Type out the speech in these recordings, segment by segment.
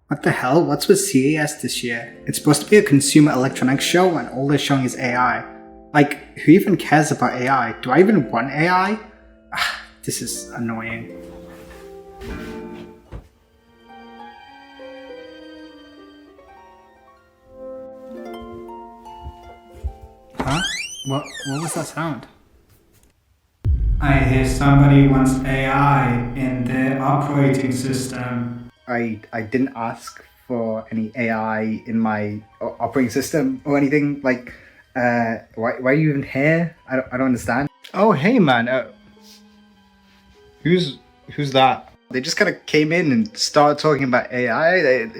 What the hell? What's with CES this year? It's supposed to be a consumer electronics show and all they're showing is AI. Like, who even cares about AI? Do I even want AI? This is annoying. Huh? What was that sound? I hear somebody wants AI in their operating system. I didn't ask for any AI in my operating system or anything. Like, why are you even here? I don't understand. Oh, hey man. Who's that? They just kind of came in and started talking about AI.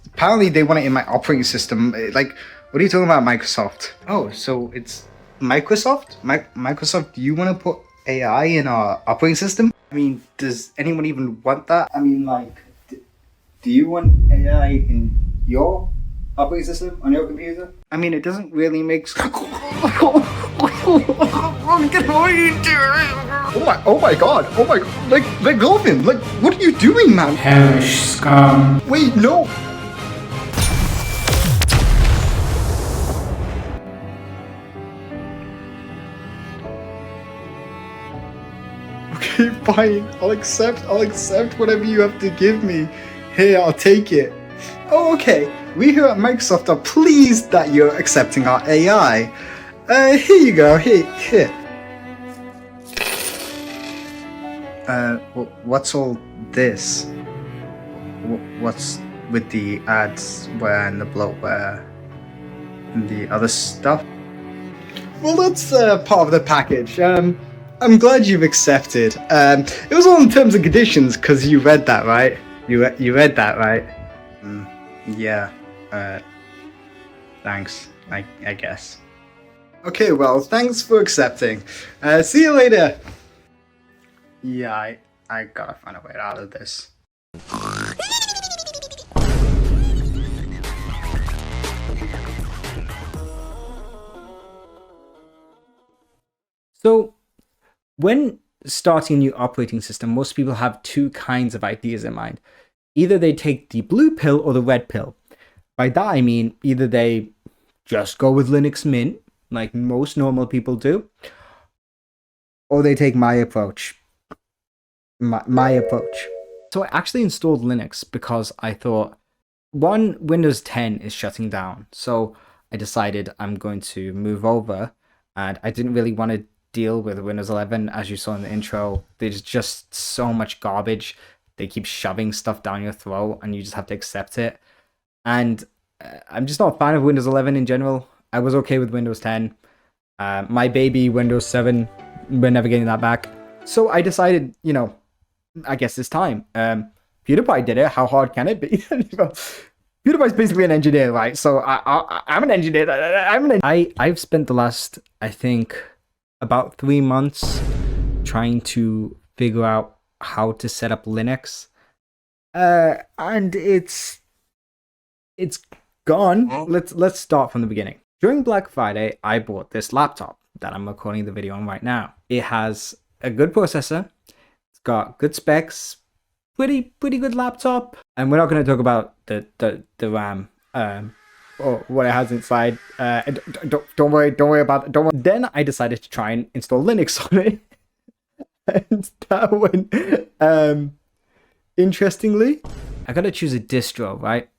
Apparently they want it in my operating system. Like, what are you talking about, Microsoft? Oh, so it's Microsoft? Microsoft, do you want to put AI in our operating system? I mean, does anyone even want that? I mean, like, do you want AI in your operating system on your computer? I mean, it doesn't really make sense. Oh my god, like Golden, like, what are you doing, man? Hellish scum. Wait, no. Okay, fine, I'll accept whatever you have to give me. Here, I'll take it. Oh, okay. We here at Microsoft are pleased that you're accepting our AI. Here you go. Here. What's all this? What's with the adsware and the bloatware and the other stuff? Well, that's part of the package. I'm glad you've accepted. It was all in terms and conditions because you read that, right? You read that, right? Yeah. Thanks. I guess. Okay, well, thanks for accepting. See you later. Yeah, I gotta find a way out of this. So, when starting a new operating system, most people have two kinds of ideas in mind. Either they take the blue pill or the red pill. By that I mean either they just go with Linux Mint, like most normal people do, or they take my approach. My approach. So I actually installed Linux because I thought, one, Windows 10 is shutting down. So I decided I'm going to move over, and I didn't really want to deal with Windows 11. As you saw in the intro, there's just so much garbage. They keep shoving stuff down your throat and you just have to accept it. And I'm just not a fan of Windows 11 in general. I was okay with Windows 10. My baby Windows 7, we're never getting that back. So I decided, I guess it's time. PewDiePie did it. How hard can it be? PewDiePie's basically an engineer, right? So I'm an engineer. I've spent the last, I think, about 3 months trying to figure out how to set up Linux, and it's gone. Let's start from the beginning. During Black Friday, I bought this laptop that I'm recording the video on right now. It has a good processor. It's got good specs. Pretty good laptop. And we're not going to talk about the RAM or what it has inside. Don't worry about it. Then I decided to try and install Linux on it. And that went interestingly. I gotta choose a distro, right?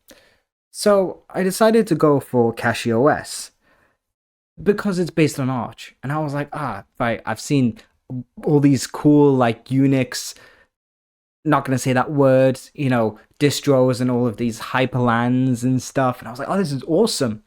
So I decided to go for CachyOS because it's based on Arch, and I was like, right, I've seen all these cool like Unix, not gonna say that word, distros and all of these hyperlands and stuff, and I was like, oh, this is awesome.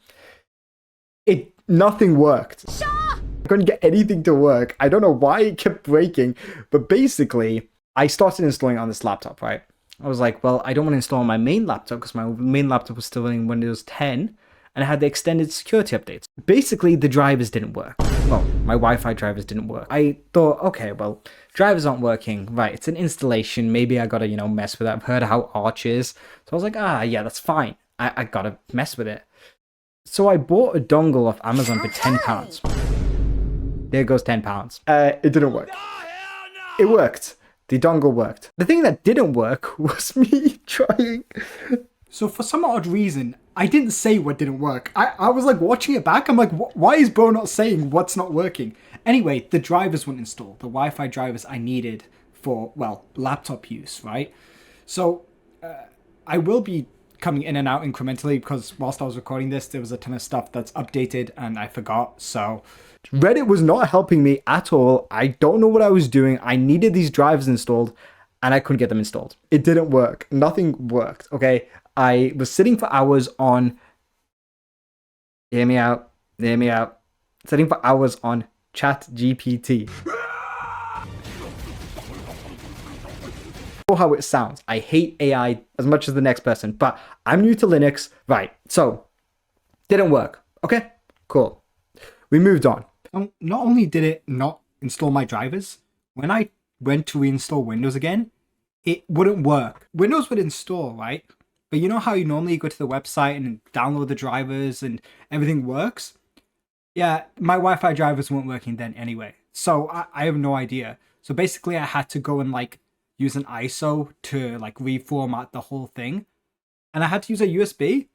Nothing worked. I couldn't get anything to work. I don't know why it kept breaking, but basically, I started installing it on this laptop, right? I was like, well, I don't want to install on my main laptop because my main laptop was still running Windows 10 and it had the extended security updates. Basically, the drivers didn't work. Well, my Wi-Fi drivers didn't work. I thought, okay, well, drivers aren't working. Right, it's an installation. Maybe I gotta, mess with it. I've heard how Arch is. So I was like, yeah, that's fine. I gotta mess with it. So I bought a dongle off Amazon for £10. There goes £10. It didn't work. It worked. The dongle worked. The thing that didn't work was me trying So for some odd reason, I didn't say what didn't work. I was like watching it back. I'm like, why is bro not saying what's not working? Anyway, the drivers weren't installed. The Wi-Fi drivers I needed for, well, laptop use, right? So I will be coming in and out incrementally because whilst I was recording this, there was a ton of stuff that's updated and I forgot. So Reddit was not helping me at all. I don't know what I was doing. I needed these drivers installed and I couldn't get them installed. It didn't work. Nothing worked, okay? I was sitting for hours on, hear me out, sitting for hours on ChatGPT. How it sounds. I hate AI as much as the next person, but I'm new to Linux. Right, so didn't work. Okay, cool. We moved on. Not only did it not install my drivers, when I went to reinstall Windows again, it wouldn't work. Windows would install, right? But you know how you normally go to the website and download the drivers and everything works? Yeah, my Wi-Fi drivers weren't working then anyway. So I have no idea. So basically I had to go and like use an ISO to like reformat the whole thing. And I had to use a USB,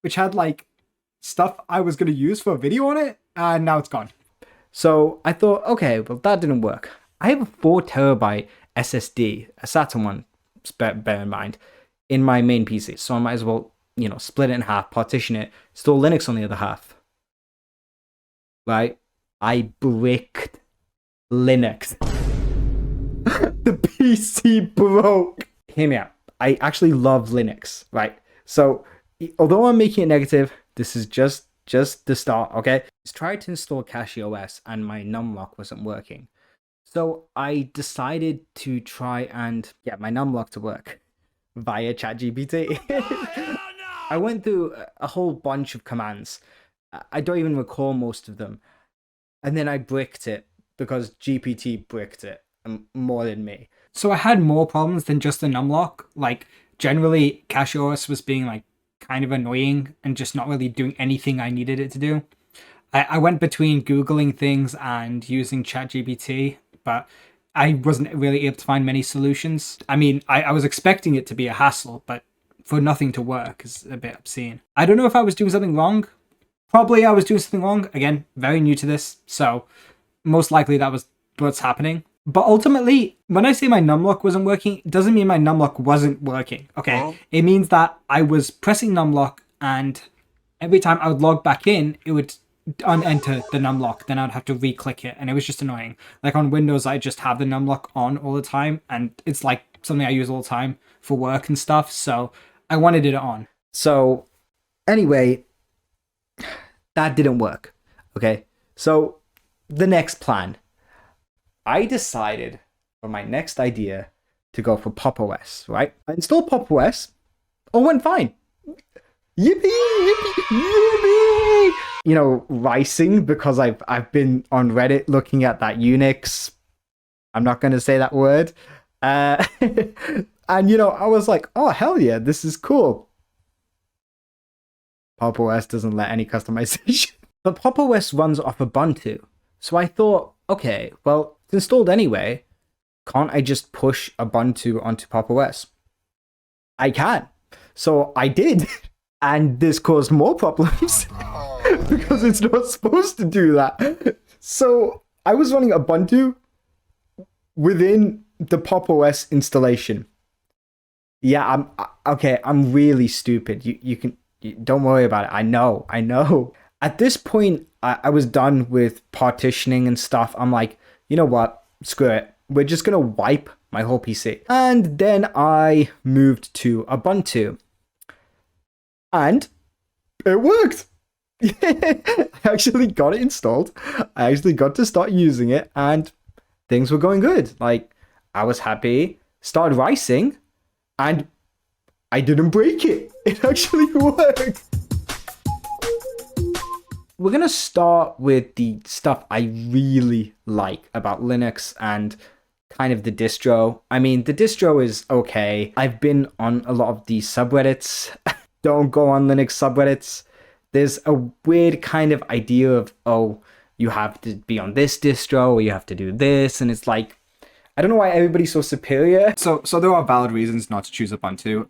which had like stuff I was going to use for a video on it. And now it's gone. So I thought, okay, well that didn't work. I have a 4 terabyte SSD, a Saturn one, bear in mind, in my main PC. So I might as well, you know, split it in half, partition it, install Linux on the other half. Right? I bricked Linux. The PC broke. Hear me out. I actually love Linux, right? So although I'm making it negative, this is just the start, okay? I tried to install CachyOS and my numlock wasn't working. So I decided to try and get my numlock to work via ChatGPT. I went through a whole bunch of commands. I don't even recall most of them. And then I bricked it because GPT bricked it more than me. So I had more problems than just the numlock. Like generally CachyOS was being like kind of annoying and just not really doing anything I needed it to do. I went between Googling things and using ChatGPT, but I wasn't really able to find many solutions. I mean, I was expecting it to be a hassle, but for nothing to work is a bit obscene. I don't know if I was doing something wrong. Probably I was doing something wrong. Again, very new to this, so most likely that was what's happening. But ultimately, when I say my numlock wasn't working, it doesn't mean my numlock wasn't working, okay? Oh. It means that I was pressing numlock and every time I would log back in, it would unenter the numlock. Then I'd have to re-click it and it was just annoying. Like on Windows, I just have the numlock on all the time and it's like something I use all the time for work and stuff. So I wanted it on. So anyway, that didn't work, okay? So the next plan. I decided for my next idea to go for Pop! OS, right? I installed Pop! OS. All went fine. Yippee, yippee, yippee! You know, rising because I've been on Reddit looking at that Unix. I'm not going to say that word. And, you know, I was like, oh, hell yeah, this is cool. Pop! OS doesn't let any customization. But Pop! OS runs off Ubuntu. So I thought, okay, well, it's installed anyway. Can't I just push Ubuntu onto Pop! OS? I can. So I did. And this caused more problems because it's not supposed to do that. So I was running Ubuntu within the Pop! OS installation. Yeah, I'm really stupid. Don't worry about it. I know. At this point, I was done with partitioning and stuff. I'm like, you know what? Screw it. We're just going to wipe my whole PC. And then I moved to Ubuntu. And it worked. I actually got it installed. I actually got to start using it and things were going good. Like, I was happy, started rising, and I didn't break it. It actually worked. We're going to start with the stuff I really like about Linux and kind of the distro. I mean, the distro is okay. I've been on a lot of these subreddits. Don't go on Linux subreddits. There's a weird kind of idea of, oh, you have to be on this distro or you have to do this. And it's like, I don't know why everybody's so superior. So there are valid reasons not to choose Ubuntu.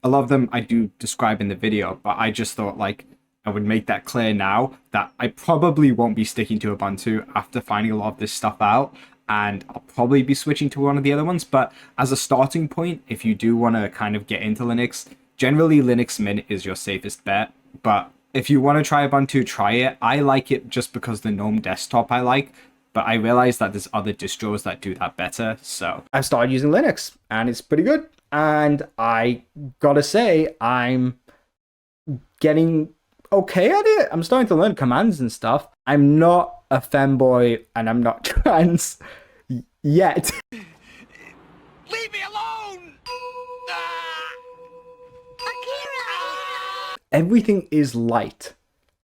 A lot of them I do describe in the video, but I just thought like I would make that clear now that I probably won't be sticking to Ubuntu after finding a lot of this stuff out, and I'll probably be switching to one of the other ones. But as a starting point, if you do want to kind of get into Linux, generally Linux Mint is your safest bet. But if you want to try Ubuntu, try it. I like it just because the GNOME desktop I like, but I realize that there's other distros that do that better. So I've started using Linux and it's pretty good. And I gotta say, I'm getting okay at it. I'm starting to learn commands and stuff. I'm not a femboy and I'm not trans yet. Leave me alone! Everything is light.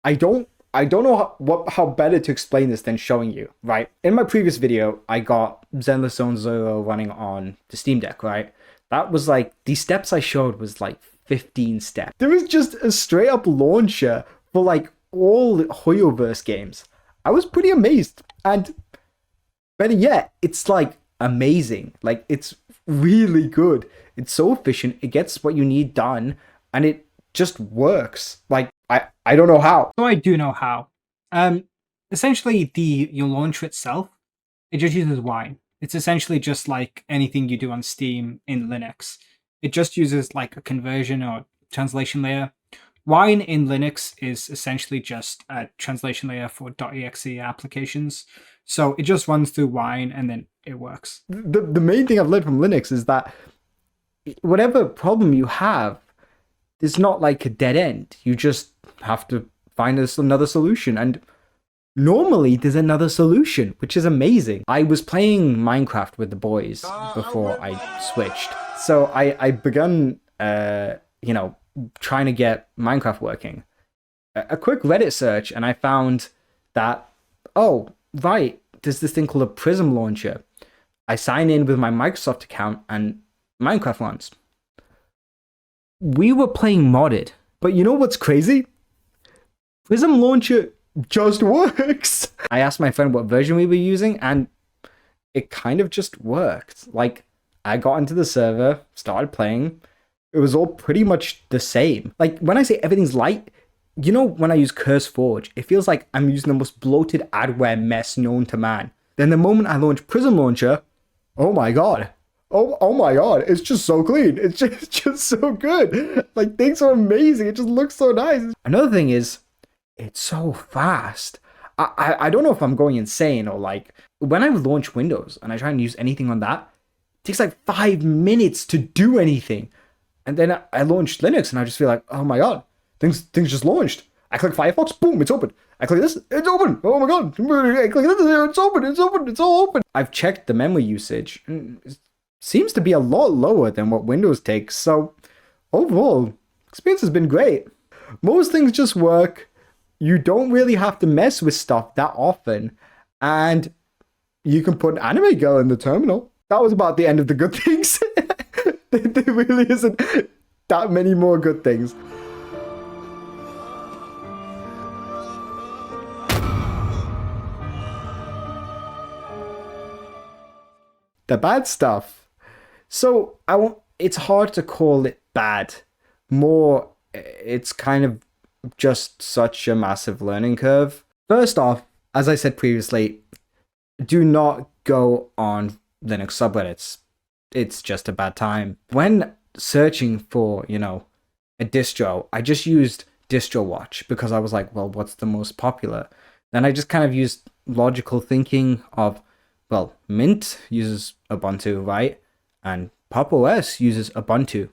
I don't know how better to explain this than showing you, right? In my previous video, I got Zenless Zone Zero running on the Steam Deck, right? That was like, the steps I showed was like 15 steps. There was just a straight up launcher for like all Hoyoverse games. I was pretty amazed. And better yet, it's like amazing. Like, it's really good. It's so efficient. It gets what you need done. And it just works. Like, I don't know how. So I do know how. Essentially, your launcher itself, it just uses Wine. It's essentially just like anything you do on Steam in Linux. It just uses like a conversion or translation layer. Wine in Linux is essentially just a translation layer for .exe applications. So it just runs through Wine and then it works. The main thing I've learned from Linux is that whatever problem you have, it's not like a dead end. You just have to find another solution. And normally there's another solution, which is amazing. I was playing Minecraft with the boys before I switched. So I begun, trying to get Minecraft working. A quick Reddit search, and I found that, oh, right, there's this thing called a Prism launcher. I sign in with my Microsoft account and Minecraft runs. We were playing modded, but you know what's crazy? Prism launcher just works. I asked my friend what version we were using, and it kind of just worked. Like, I got into the server, started playing. It was all pretty much the same. Like, when I say everything's light, you know, when I use CurseForge, it feels like I'm using the most bloated adware mess known to man. Then the moment I launch Prism Launcher, oh my god. Oh my god, it's just so clean. It's just so good. Like, things are amazing. It just looks so nice. Another thing is, it's so fast. I don't know if I'm going insane or like, when I launch Windows and I try and use anything on that, it takes like 5 minutes to do anything. And then I launch Linux and I just feel like, oh my god, things just launched. I click Firefox, boom, it's open. I click this, it's open. Oh my god, I click this, it's open, it's all open. I've checked the memory usage. It seems to be a lot lower than what Windows takes. So overall, experience has been great. Most things just work. You don't really have to mess with stuff that often. And you can put Anime Girl in the terminal. That was about the end of the good things. There really isn't that many more good things. The bad stuff. So it's hard to call it bad. More, it's kind of just such a massive learning curve. First off, as I said previously, do not go on Linux subreddits. It's just a bad time. When searching for, a distro, I just used DistroWatch because I was like, well, what's the most popular? Then I just kind of used logical thinking of, well, Mint uses Ubuntu, right? And Pop! OS uses Ubuntu,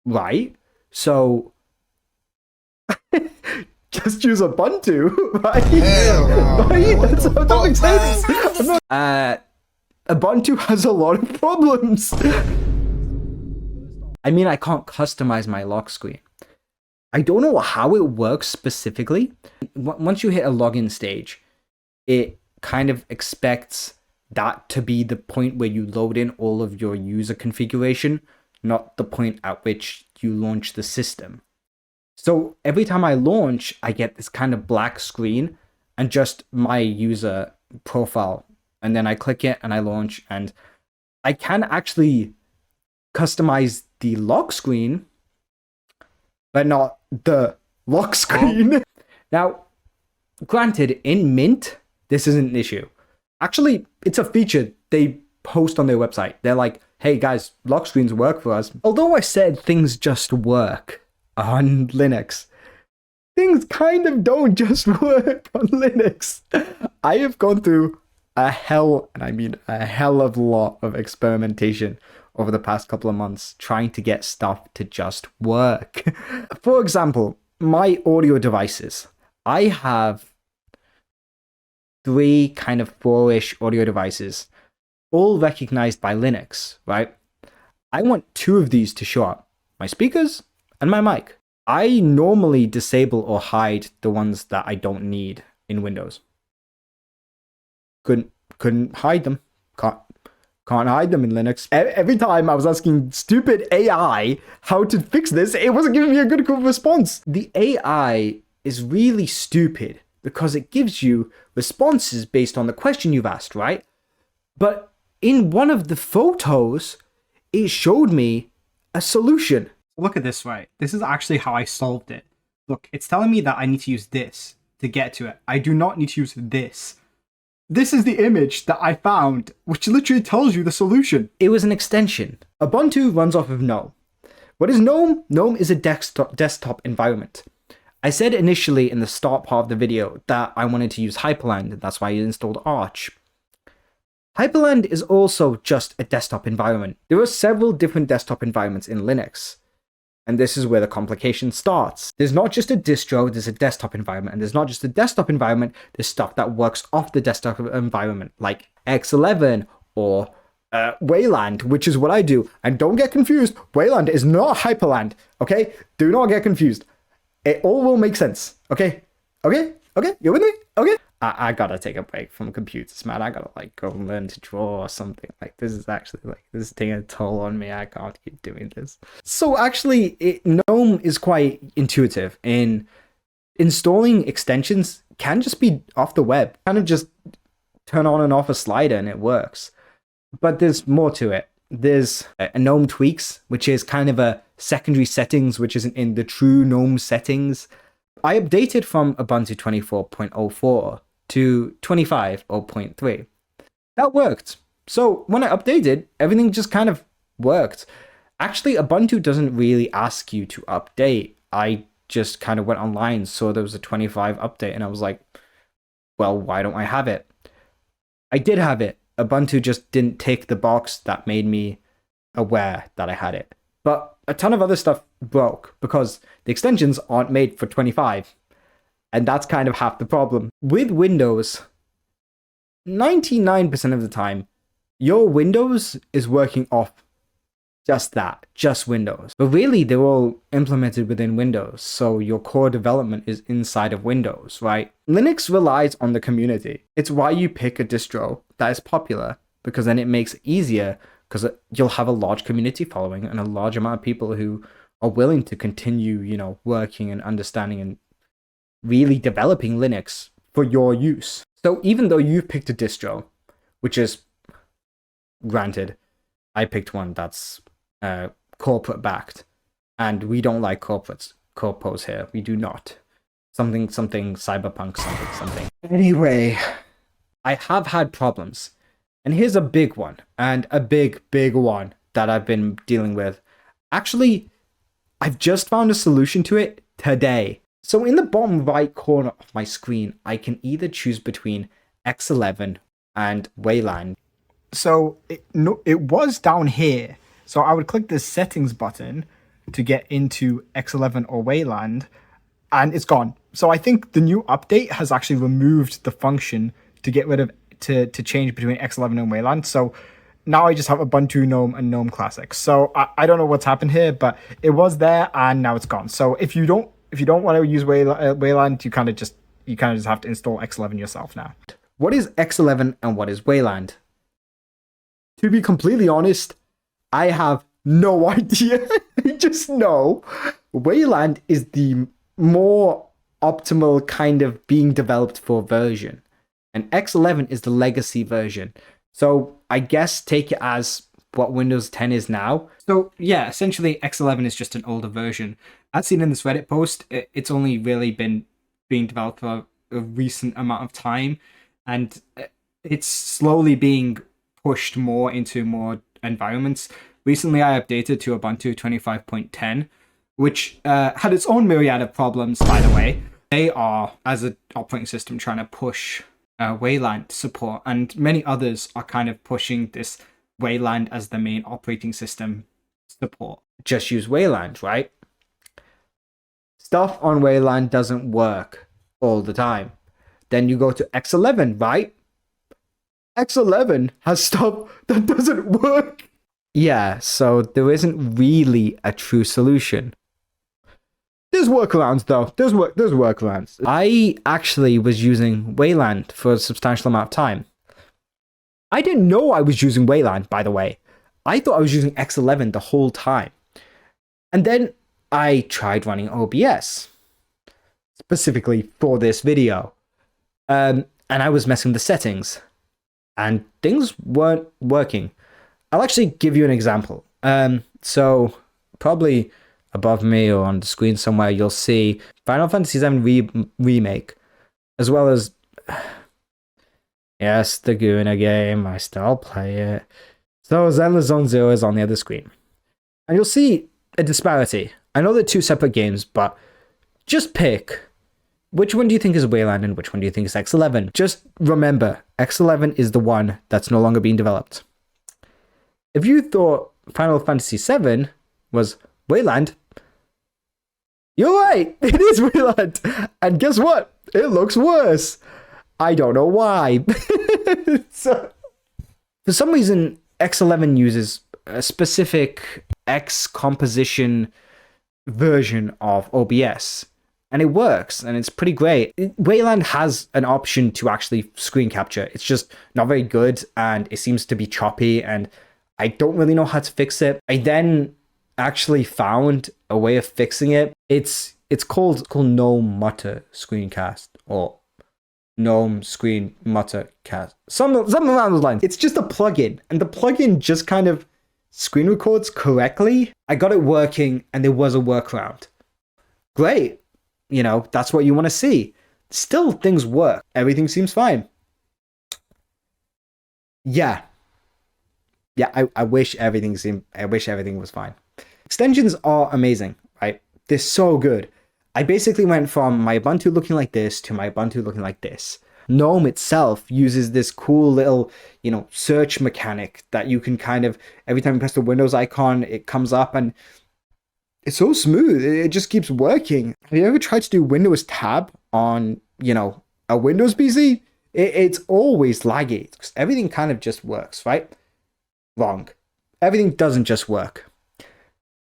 right? So just use Ubuntu, right? Right? That makes sense. Ubuntu has a lot of problems. I mean, I can't customize my lock screen. I don't know how it works specifically. Once you hit a login stage, it kind of expects that to be the point where you load in all of your user configuration, not the point at which you launch the system. So every time I launch, I get this kind of black screen and just my user profile. And then I click it and I launch, and I can actually customize the lock screen, but not the lock screen. Now, granted, in Mint, this isn't an issue. Actually, it's a feature they post on their website. They're like, hey guys, lock screens work for us. Although I said things just work on Linux, things kind of don't just work on Linux. I have gone through a hell, and I mean a hell of a lot of experimentation over the past couple of months trying to get stuff to just work. For example, my audio devices. I have 3 kind of 4-ish audio devices, all recognized by Linux, right? I want 2 of these to show up, my speakers and my mic. I normally disable or hide the ones that I don't need in Windows. Couldn't hide them. Can't hide them in Linux. Every time I was asking stupid AI how to fix this, it wasn't giving me a good response. The AI is really stupid because it gives you responses based on the question you've asked, right? But in one of the photos, it showed me a solution. Look at this, right? This is actually how I solved it. Look, it's telling me that I need to use this to get to it. I do not need to use this. This is the image that I found, which literally tells you the solution. It was an extension. Ubuntu runs off of GNOME. What is GNOME? GNOME is a desktop environment. I said initially in the start part of the video that I wanted to use Hyperland, that's why I installed Arch. Hyperland is also just a desktop environment. There are several different desktop environments in Linux. And this is where the complication starts. There's not just a distro, there's a desktop environment. And there's not just a desktop environment, there's stuff that works off the desktop environment, like X11 or Wayland, which is what I do. And don't get confused, Wayland is not Hyperland, okay? Do not get confused. It all will make sense, okay? Okay? You're with me? Okay? I gotta take a break from computers, man. I gotta like go learn to draw or something. Like this is actually like this is taking a toll on me. I can't keep doing this. So actually, GNOME is quite intuitive. In installing extensions can just be off the web. Kind of just turn on and off a slider and it works. But there's more to it. There's a GNOME tweaks, which is kind of a secondary settings, which isn't in the true GNOME settings. I updated from Ubuntu 24.04 to 25.3. That worked. So when I updated, everything just kind of worked. Actually, Ubuntu doesn't really ask you to update. I just kind of went online, saw there was a 25 update, and I was like, well, why don't I have it? I did have it. Ubuntu just didn't tick the box that made me aware that I had it. But a ton of other stuff broke because the extensions aren't made for 25. And that's kind of half the problem. With Windows, 99% of the time, your Windows is working off just that, just Windows. But really, they're all implemented within Windows. So your core development is inside of Windows, right? Linux relies on the community. It's why you pick a distro that is popular, because then it makes it easier, because you'll have a large community following and a large amount of people who are willing to continue, working and understanding and really developing Linux for your use. So even though you've picked a distro, which is granted, I picked one that's corporate backed, and we don't like corpos here. We do not. Something cyberpunk something. Anyway, I have had problems, and here's a big one, and a big one that I've been dealing with. Actually, I've just found a solution to it today. So in the bottom right corner of my screen, I can either choose between X11 and Wayland. So it was down here. So I would click the settings button to get into X11 or Wayland, and it's gone. So I think the new update has actually removed the function to get rid of to change between X11 and Wayland. So now I just have Ubuntu GNOME and GNOME Classic. So I don't know what's happened here, but it was there and now it's gone. So if you don't want to use Wayland, you kind of just have to install X11 yourself now. What is X11 and what is Wayland? To be completely honest, I have no idea. I just know Wayland is the more optimal kind of being developed for version, and X11 is the legacy version. So I guess take it as what Windows 10 is now. So yeah, essentially X11 is just an older version. As seen in this Reddit post, it's only really been being developed for a recent amount of time, and it's slowly being pushed more into more environments. Recently, I updated to Ubuntu 25.10, which had its own myriad of problems, by the way. They are, as an operating system, trying to push Wayland support, and many others are kind of pushing this Wayland as the main operating system support. Just use Wayland, right? Stuff on Wayland doesn't work all the time. Then you go to X11, right? X11 has stuff that doesn't work. Yeah, so there isn't really a true solution. There's workarounds though. There's workarounds. I actually was using Wayland for a substantial amount of time. I didn't know I was using Wayland, by the way. I thought I was using X11 the whole time. And then I tried running OBS, specifically for this video. And I was messing with the settings, and things weren't working. I'll actually give you an example. So probably above me or on the screen somewhere, you'll see Final Fantasy VII Remake, as well as, yes, the Guna game, I still play it. So Zenless Zone Zero is on the other screen. And you'll see a disparity. I know they're two separate games, but just pick which one do you think is Wayland and which one do you think is X11. Just remember, X11 is the one that's no longer being developed. If you thought Final Fantasy VII was Wayland, you're right, it is Wayland. And guess what? It looks worse. I don't know why. So, for some reason, X11 uses a specific X composition version of OBS. And it works, and it's pretty great. Wayland has an option to actually screen capture. It's just not very good, and it seems to be choppy, and I don't really know how to fix it. I then actually found a way of fixing it. It's called GNOME Mutter Screencast, or GNOME Screen Mutter Cast. Something around those lines. It's just a plugin, and the plugin just kind of screen records correctly. I got it working, and there was a workaround. Great. You know, that's what you want to see. Still, things work. Everything seems fine. Yeah, I wish everything was fine. Extensions are amazing, right? They're so good. I basically went from my Ubuntu looking like this to my Ubuntu looking like this. GNOME itself uses this cool little, search mechanic that you can kind of, every time you press the Windows icon, it comes up, and it's so smooth. It just keeps working. Have you ever tried to do Windows tab on, a Windows PC? It's always laggy. Everything kind of just works, right? Wrong. Everything doesn't just work.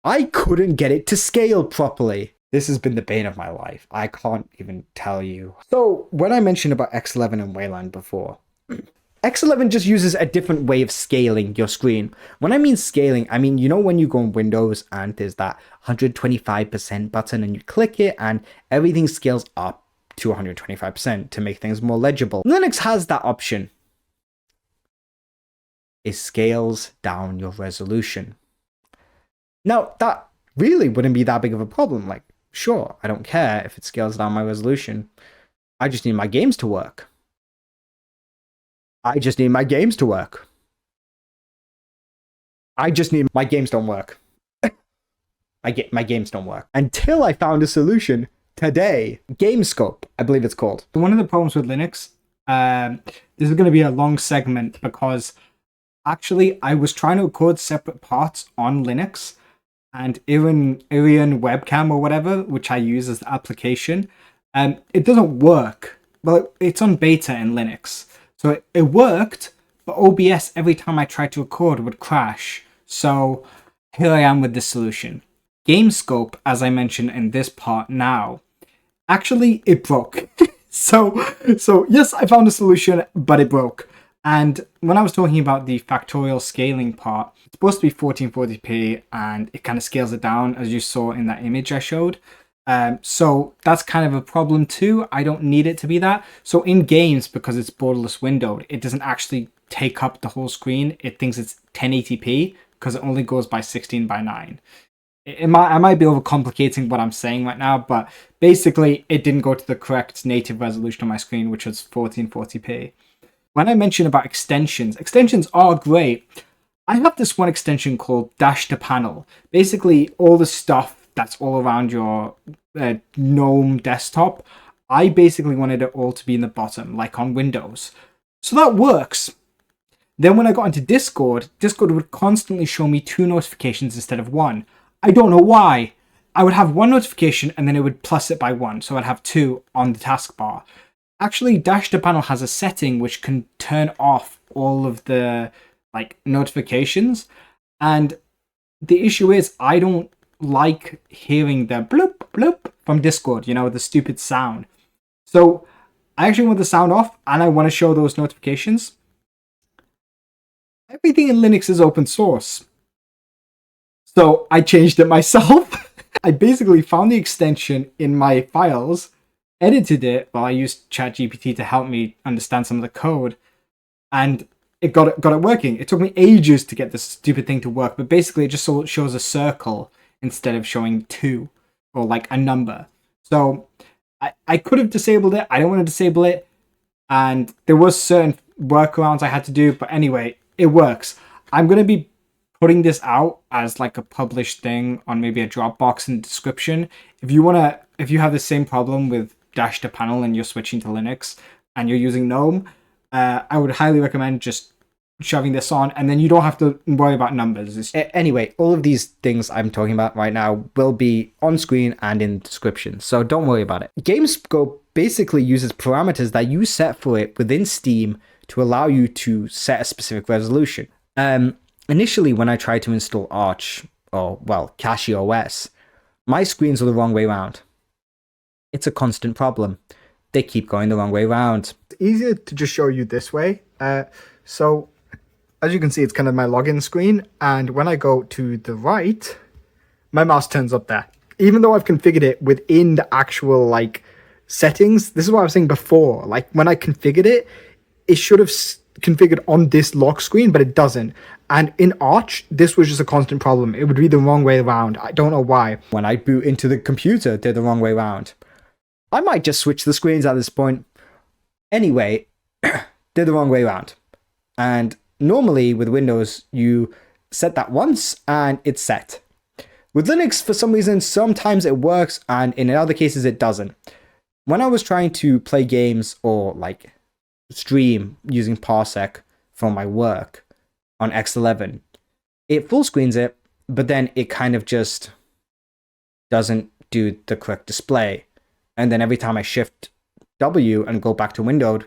I couldn't get it to scale properly. This has been the bane of my life. I can't even tell you. So when I mentioned about X11 and Wayland before, X11 just uses a different way of scaling your screen. When I mean scaling, I mean, when you go on Windows and there's that 125% button and you click it and everything scales up to 125% to make things more legible. Linux has that option. It scales down your resolution. Now, that really wouldn't be that big of a problem. Like, sure, I don't care if it scales down my resolution. I just need my games to work. I just need my games to work. I just need my games don't work. My games don't work. Until I found a solution today. GameScope, I believe it's called. One of the problems with Linux, this is going to be a long segment because actually I was trying to record separate parts on Linux, and Irian webcam or whatever, which I use as the application, it doesn't work. Well, it's on beta in Linux. So it worked, but OBS, every time I tried to record, would crash. So here I am with this solution. GameScope, as I mentioned in this part now, actually it broke. so yes, I found a solution, but it broke. And when I was talking about the factorial scaling part, it's supposed to be 1440p, and it kind of scales it down, as you saw in that image I showed. So that's kind of a problem too. I don't need it to be that. So in games, because it's borderless windowed, it doesn't actually take up the whole screen. It thinks it's 1080p because it only goes by 16:9. I might be overcomplicating what I'm saying right now, but basically it didn't go to the correct native resolution on my screen, which was 1440p. When I mentioned about extensions are great. I have this one extension called Dash to Panel. Basically, all the stuff that's all around your GNOME desktop, I basically wanted it all to be in the bottom, like on Windows. So that works. Then when I got into Discord would constantly show me 2 notifications instead of 1. I don't know why. I would have 1 notification and then it would plus it by 1, so I'd have 2 on the taskbar. Actually, Dash to Panel has a setting which can turn off all of the notifications, and the issue is I don't like hearing the bloop bloop from Discord, the stupid sound. So I actually want the sound off and I want to show those notifications. Everything in Linux is open source. So I changed it myself. I basically found the extension in my files, edited it while I used ChatGPT to help me understand some of the code, and it got it working. It took me ages to get this stupid thing to work, but basically it just shows a circle instead of showing 2 or a number. So I could have disabled it. I don't want to disable it, and there was certain workarounds I had to do, but anyway, it works. I'm going to be putting this out as a published thing on maybe a Dropbox in the description. If you have the same problem with Dash to Panel and you're switching to Linux and you're using GNOME, I would highly recommend just shoving this on, and then you don't have to worry about numbers. Anyway, all of these things I'm talking about right now will be on screen and in the description, so don't worry about it. GameScope basically uses parameters that you set for it within Steam to allow you to set a specific resolution. Initially, when I tried to install Arch, or CachyOS, my screens were the wrong way around. It's a constant problem. They keep going the wrong way around. It's easier to just show you this way. So as you can see, it's kind of my login screen. And when I go to the right, my mouse turns up there. Even though I've configured it within the actual settings, this is what I was saying before. When I configured it, it should have configured on this lock screen, but it doesn't. And in Arch, this was just a constant problem. It would be the wrong way around. I don't know why. When I boot into the computer, they're the wrong way around. I might just switch the screens at this point. Anyway, they're the wrong way around. And normally with Windows, you set that once and it's set. With Linux, for some reason, sometimes it works and in other cases it doesn't. When I was trying to play games or stream using Parsec for my work on X11, it full screens it, but then it kind of just doesn't do the correct display. And then every time I shift W and go back to windowed,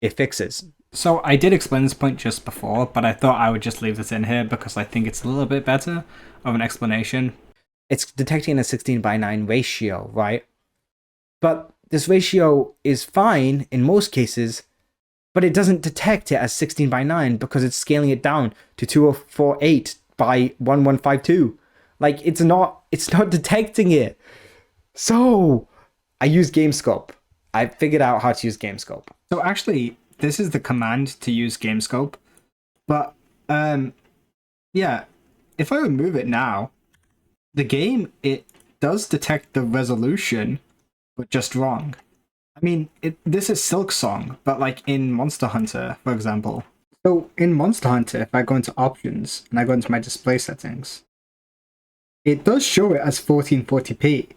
it fixes. So I did explain this point just before, but I thought I would just leave this in here because I think it's a little bit better of an explanation. It's detecting a 16:9 ratio, right? But this ratio is fine in most cases, but it doesn't detect it as 16:9 because it's scaling it down to 2048 by 1152. It's not detecting it. So I use GameScope. I figured out how to use GameScope. So actually, this is the command to use GameScope. But yeah, if I remove it now, the game, it does detect the resolution, but just wrong. I mean, this is Silksong, but in Monster Hunter, for example. So in Monster Hunter, if I go into options and I go into my display settings, it does show it as 1440p.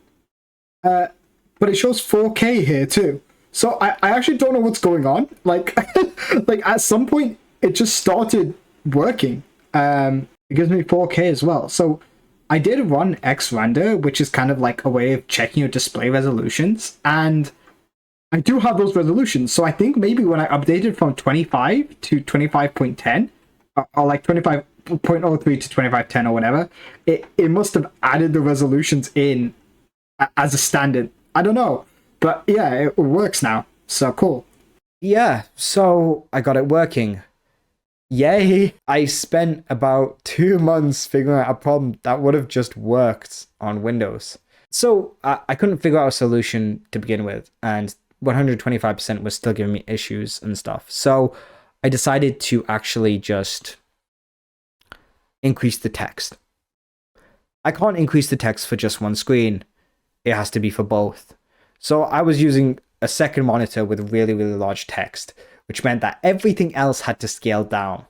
But it shows 4K here too. So I actually don't know what's going on. At some point, it just started working. It gives me 4K as well. So I did run xrender, which is kind of a way of checking your display resolutions. And I do have those resolutions. So I think maybe when I updated from 25 to 25.10, or 25.03 to 2510 or whatever, it must have added the resolutions in as a standard. I don't know. But yeah, it works now. So cool. Yeah, so I got it working. Yay! I spent about 2 months figuring out a problem that would have just worked on Windows. So I couldn't figure out a solution to begin with, and 125% was still giving me issues and stuff. So I decided to actually just increase the text. I can't increase the text for just one screen. It has to be for both. So I was using a second monitor with really, really large text, which meant that everything else had to scale down.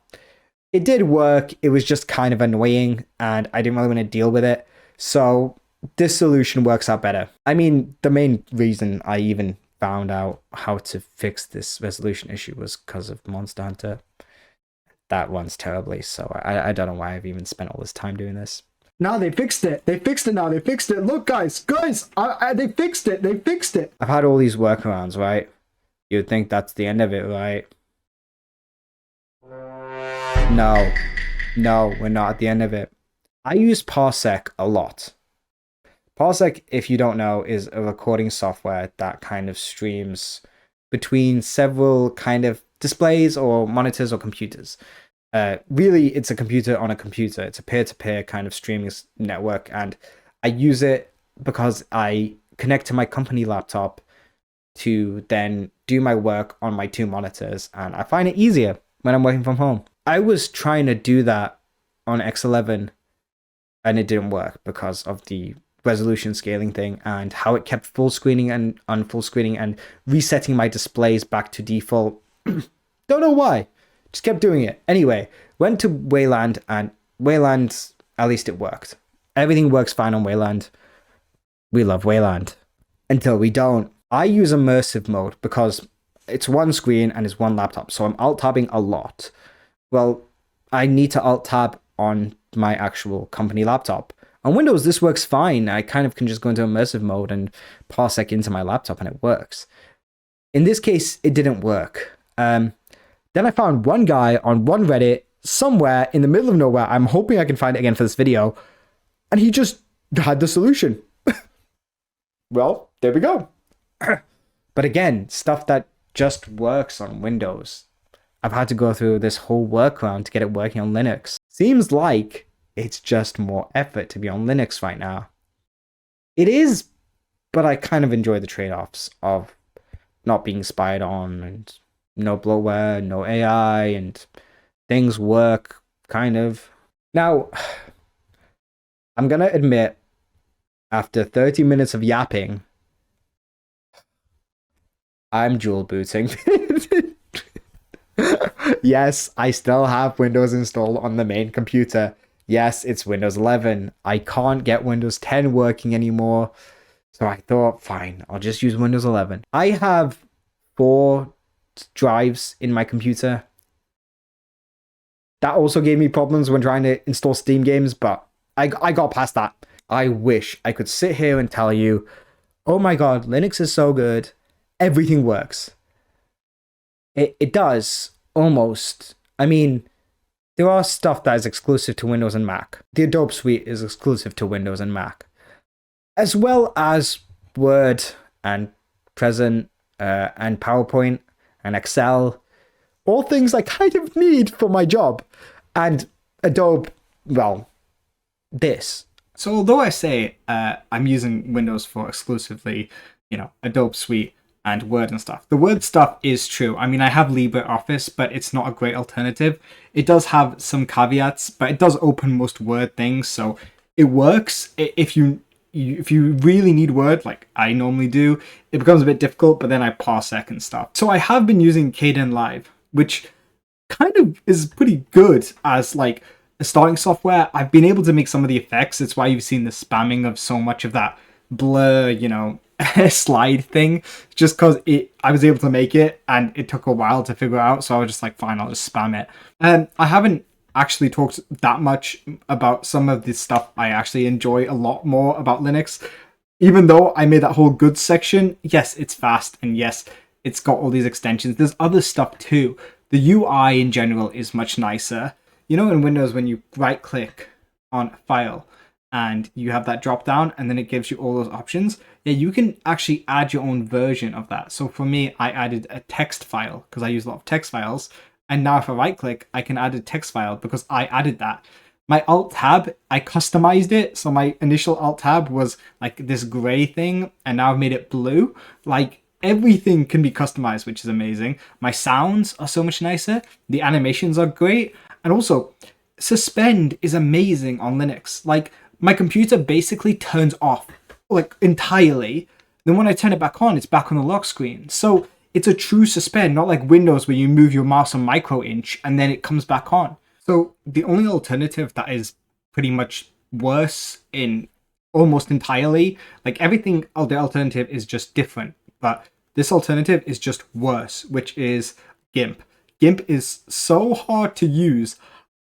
It did work. It was just kind of annoying and I didn't really want to deal with it. So this solution works out better. I mean, the main reason I even found out how to fix this resolution issue was because of Monster Hunter. That runs terribly, so I don't know why I've even spent all this time doing this. Now they fixed it. They fixed it now. They fixed it. Look, guys, they fixed it. They fixed it. I've had all these workarounds, right? You'd think that's the end of it, right? No, we're not at the end of it. I use Parsec a lot. Parsec, if you don't know, is a recording software that kind of streams between several kind of displays or monitors or computers. Really, it's a computer on a computer. It's a peer-to-peer kind of streaming network, and I use it because I connect to my company laptop to then do my work on my 2 monitors, and I find it easier when I'm working from home. I was trying to do that on X11, and it didn't work because of the resolution scaling thing and how it kept full screening and unfull screening and resetting my displays back to default. Don't know why. Just kept doing it. Anyway, went to Wayland, and Wayland, at least it worked. Everything works fine on Wayland. We love Wayland. Until we don't. I use immersive mode because it's one screen and it's one laptop, so I'm alt-tabbing a lot. Well, I need to alt-tab on my actual company laptop. On Windows, this works fine. I kind of can just go into immersive mode and Parsec into my laptop and it works. In this case, it didn't work. Then I found one guy on one Reddit somewhere in the middle of nowhere. I'm hoping I can find it again for this video. And he just had the solution. Well, there we go. But again, stuff that just works on Windows. I've had to go through this whole workaround to get it working on Linux. Seems like it's just more effort to be on Linux right now. It is, but I kind of enjoy the trade-offs of not being spied on and no bloatware, no AI, and things work, kind of. Now, I'm gonna admit, after 30 minutes of yapping, I'm dual booting. Yes, I still have Windows installed on the main computer. Yes, it's Windows 11. I can't get Windows 10 working anymore. So I thought, fine, I'll just use Windows 11. I have 4 drives in my computer. That also gave me problems when trying to install Steam games, but I got past that. I wish I could sit here and tell you, oh my god, Linux is so good. Everything works. It does, almost. I mean, there are stuff that is exclusive to Windows and Mac. The Adobe Suite is exclusive to Windows and Mac. As well as Word and Present and PowerPoint and Excel. All things I kind of need for my job. And Adobe, well, this. So although I say I'm using Windows for exclusively, Adobe Suite and Word and stuff, the Word stuff is true. I mean, I have LibreOffice, but it's not a great alternative. It does have some caveats, but it does open most Word things, so it works. If you really need Word, like I normally do, it becomes a bit difficult, but then I Parsec and stuff. So I have been using Kdenlive, which kind of is pretty good as like a starting software. I've been able to make some of the effects. It's why you've seen the spamming of so much of that blur, slide thing, just because I was able to make it and it took a while to figure out. So I was just like, fine, I'll just spam it. And I haven't actually talked that much about some of the stuff I actually enjoy a lot more about Linux. Even though I made that whole good section, yes, it's fast, and yes, it's got all these extensions. There's other stuff too. The UI in general is much nicer. In Windows, when you right click on a file and you have that drop down and then it gives you all those options, yeah, you can actually add your own version of that. So for me, I added a text file because I use a lot of text files. And now if I right click, I can add a text file because I added that. My alt tab, I customized it. So my initial alt tab was like this gray thing, and now I've made it blue. Like, everything can be customized, which is amazing. My sounds are so much nicer. The animations are great. And also, suspend is amazing on Linux. Like, my computer basically turns off, like, entirely. Then when I turn it back on, it's back on the lock screen. So it's a true suspend, not like Windows where you move your mouse a micro inch and then it comes back on. So the only alternative that is pretty much worse in almost entirely, like everything, the alternative is just different, but this alternative is just worse, which is GIMP. GIMP is so hard to use.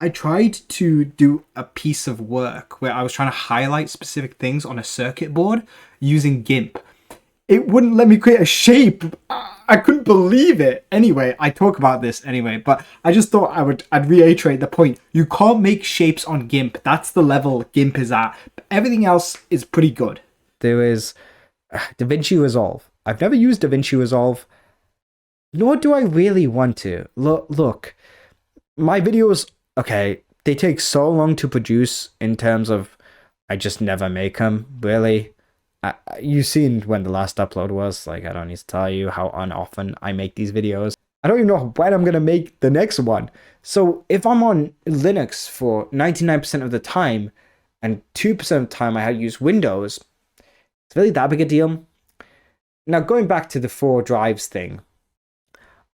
I tried to do a piece of work where I was trying to highlight specific things on a circuit board using GIMP. It wouldn't let me create a shape. I couldn't believe it. Anyway, I talk about this anyway, but I just thought I'd reiterate the point. You can't make shapes on GIMP. That's the level GIMP is at. Everything else is pretty good. There is DaVinci Resolve. I've never used DaVinci Resolve, nor do I really want to. Look, my videos, okay, they take so long to produce in terms of I just never make them, really. You've seen when the last upload was. Like, I don't need to tell you how unoften I make these videos. I don't even know when I'm going to make the next one. So if I'm on Linux for 99% of the time and 2% of the time I use Windows, it's really that big a deal. Now, going back to the 4 drives thing,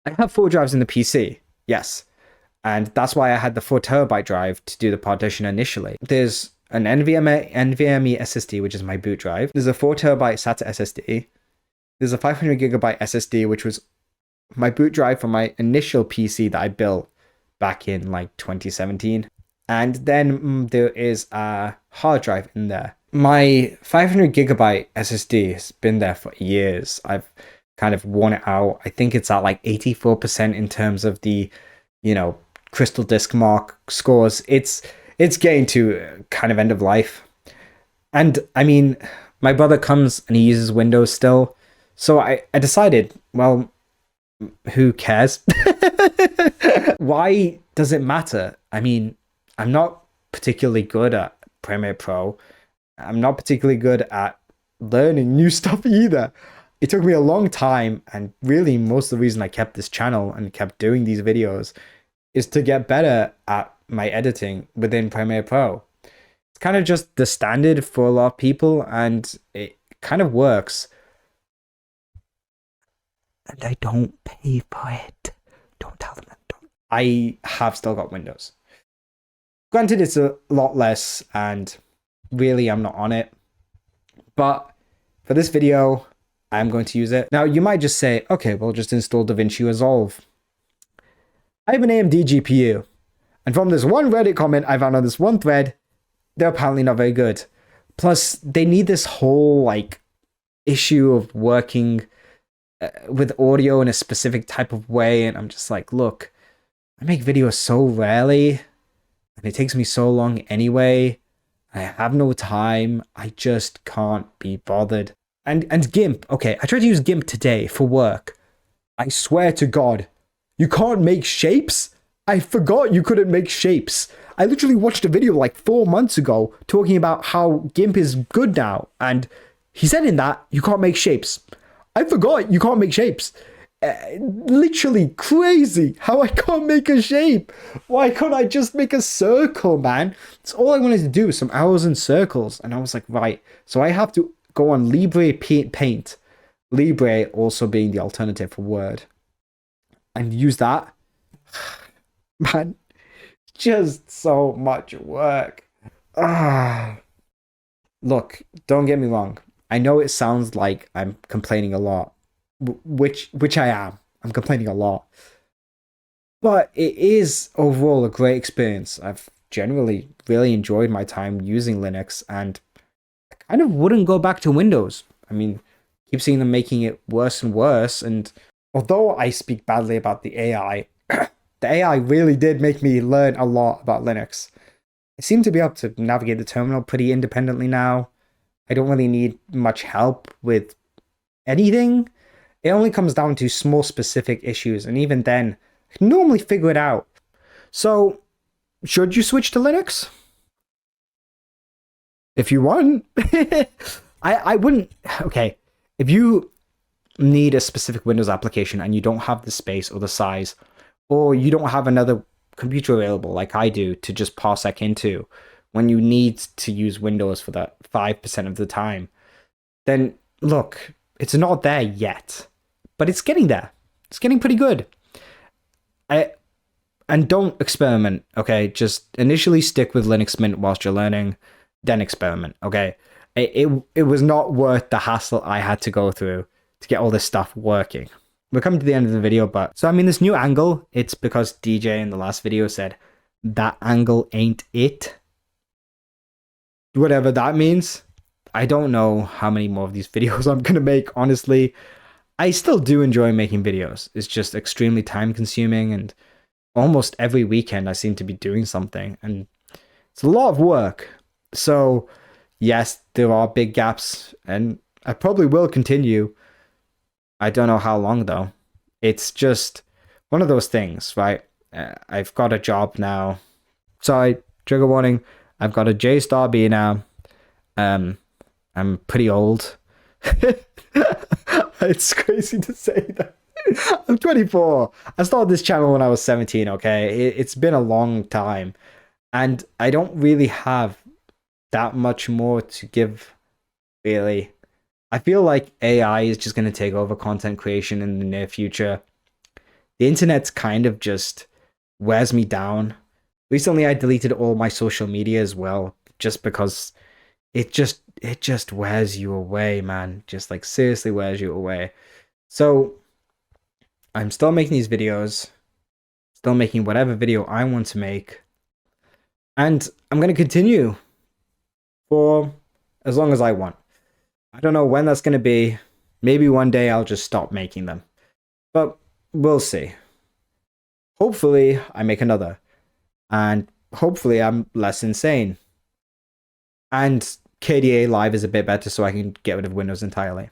I have 4 drives in the PC, yes. And that's why I had the 4 terabyte drive to do the partition initially. There's an NVMe SSD, which is my boot drive. There's a 4 terabyte SATA SSD. There's a 500 gigabyte SSD, which was my boot drive for my initial PC that I built back in like 2017. And then there is a hard drive in there. My 500 gigabyte SSD has been there for years. I've kind of worn it out. I think it's at like 84% in terms of the, crystal disk mark scores. It's getting to kind of end of life. And I mean, my brother comes and he uses Windows still. So I decided, well, who cares? Why does it matter? I mean, I'm not particularly good at Premiere Pro. I'm not particularly good at learning new stuff either. It took me a long time, and really most of the reason I kept this channel and kept doing these videos is to get better at my editing within Premiere Pro. It's kind of just the standard for a lot of people, and it kind of works. And I don't pay for it. Don't tell them that. I have still got Windows. Granted, it's a lot less, and really I'm not on it. But for this video, I'm going to use it. Now, you might just say, okay, well, just install DaVinci Resolve. I have an AMD GPU. And from this one Reddit comment I found on this one thread, they're apparently not very good. Plus, they need this whole, issue of working with audio in a specific type of way. And I'm just like, look, I make videos so rarely, and it takes me so long anyway. I have no time. I just can't be bothered. And GIMP, okay, I tried to use GIMP today for work. I swear to God, you can't make shapes? I forgot you couldn't make shapes. I literally watched a video like 4 months ago talking about how GIMP is good now, and he said in that, you can't make shapes. I forgot you can't make shapes. Literally crazy how I can't make a shape. Why can't I just make a circle, man? It's all I wanted to do, some arrows and circles. And I was like, right, so I have to go on Libre Paint. Libre also being the alternative for Word. And use that. Man, just so much work. Look, don't get me wrong. I know it sounds like I'm complaining a lot, which I am. I'm complaining a lot. But it is overall a great experience. I've generally really enjoyed my time using Linux, and I kind of wouldn't go back to Windows. I mean, keep seeing them making it worse and worse, and although I speak badly about the AI, the AI really did make me learn a lot about Linux. I seem to be able to navigate the terminal pretty independently now. I don't really need much help with anything. It only comes down to small specific issues, and even then, I can normally figure it out. So, should you switch to Linux? If you want. I wouldn't. Okay, if you need a specific Windows application and you don't have the space or the size, or you don't have another computer available like I do to just parsec into when you need to use Windows for that 5% of the time, then look, it's not there yet, but it's getting there. It's getting pretty good. And don't experiment, okay? Just initially stick with Linux Mint whilst you're learning, then experiment, okay? It was not worth the hassle I had to go through to get all this stuff working. We're coming to the end of the video, but so I mean, this new angle, it's because DJ in the last video said that angle ain't it. Whatever that means. I don't know how many more of these videos I'm gonna make, honestly. I still do enjoy making videos. It's just extremely time consuming, and almost every weekend I seem to be doing something, and it's a lot of work. So yes, there are big gaps, and I probably will continue. I don't know how long though. It's just one of those things, right? I've got a job now. Sorry, trigger warning. I've got a J-Star B now. I'm pretty old. It's crazy to say that. I'm 24. I started this channel when I was 17, okay? It's been a long time. And I don't really have that much more to give, really. I feel like AI is just going to take over content creation in the near future. The internet's kind of just wears me down. Recently, I deleted all my social media as well, just because it just wears you away, man. Just like seriously wears you away. So I'm still making these videos, still making whatever video I want to make, and I'm going to continue for as long as I want. I don't know when that's going to be. Maybe one day I'll just stop making them, but we'll see. Hopefully I make another, and hopefully I'm less insane, and KDE Live is a bit better so I can get rid of Windows entirely.